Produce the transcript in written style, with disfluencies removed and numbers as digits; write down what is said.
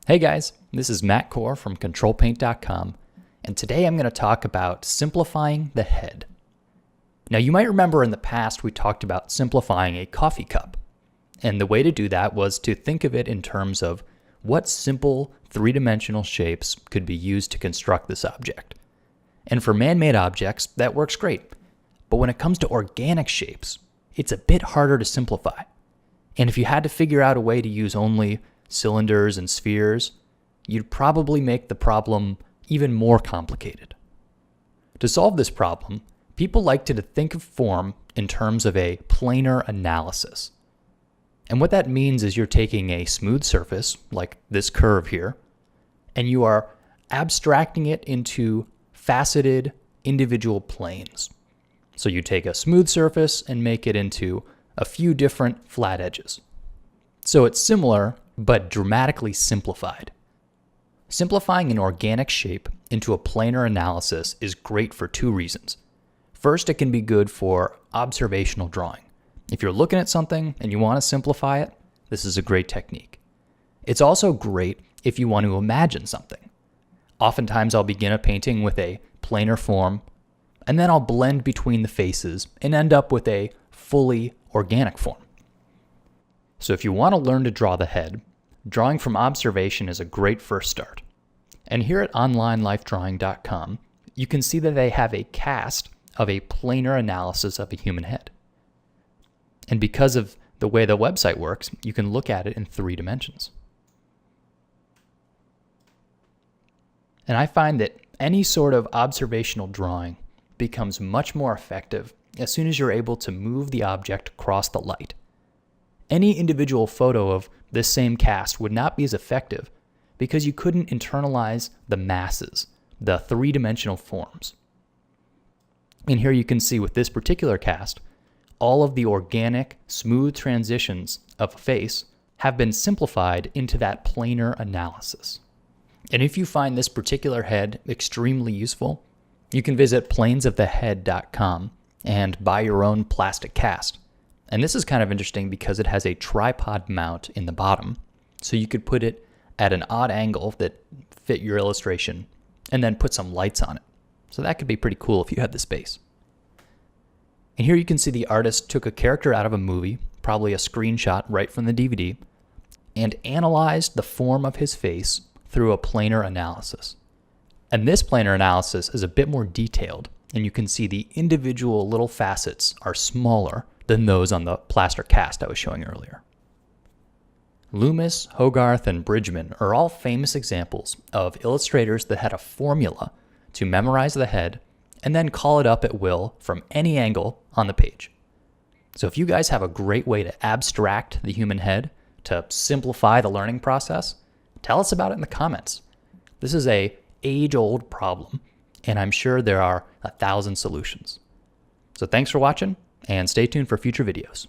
Hey guys, this is Matt Core from ControlPaint.com, and today I'm going to talk about simplifying the head. Now you might remember in the past we talked about simplifying a coffee cup, and the way to do that was to think of it in terms of what simple three-dimensional shapes could be used to construct this object. And for man-made objects, that works great, but when it comes to organic shapes, it's a bit harder to simplify. And if you had to figure out a way to use only cylinders and spheres, you'd probably make the problem even more complicated. To solve this problem, people like to think of form in terms of a planar analysis. And what that means is you're taking a smooth surface, like this curve here, and you are abstracting it into faceted individual planes. So you take a smooth surface and make it into a few different flat edges. So it's similar, but dramatically simplified. Simplifying an organic shape into a planar analysis is great for two reasons. First, it can be good for observational drawing. If you're looking at something and you want to simplify it, this is a great technique. It's also great if you want to imagine something. Oftentimes I'll begin a painting with a planar form, and then I'll blend between the faces and end up with a fully organic form. So if you want to learn to draw the head, drawing from observation is a great first start. And here at onlinelifedrawing.com, you can see that they have a cast of a planar analysis of a human head. And because of the way the website works, you can look at it in 3 dimensions. And I find that any sort of observational drawing becomes much more effective as soon as you're able to move the object across the light. Any individual photo of this same cast would not be as effective because you couldn't internalize the masses, the three-dimensional forms. And here you can see with this particular cast, all of the organic, smooth transitions of a face have been simplified into that planar analysis. And if you find this particular head extremely useful, you can visit planesofthehead.com and buy your own plastic cast. And this is kind of interesting because it has a tripod mount in the bottom, so you could put it at an odd angle that fit your illustration and then put some lights on it. So that could be pretty cool if you had the space. And here you can see the artist took a character out of a movie, probably a screenshot right from the DVD, and analyzed the form of his face through a planar analysis. And this planar analysis is a bit more detailed, and you can see the individual little facets are smaller than those on the plaster cast I was showing earlier. Loomis, Hogarth, and Bridgman are all famous examples of illustrators that had a formula to memorize the head and then call it up at will from any angle on the page. So if you guys have a great way to abstract the human head to simplify the learning process, tell us about it in the comments. This is an age-old problem, and I'm sure there are 1,000 solutions. So thanks for watching, and stay tuned for future videos.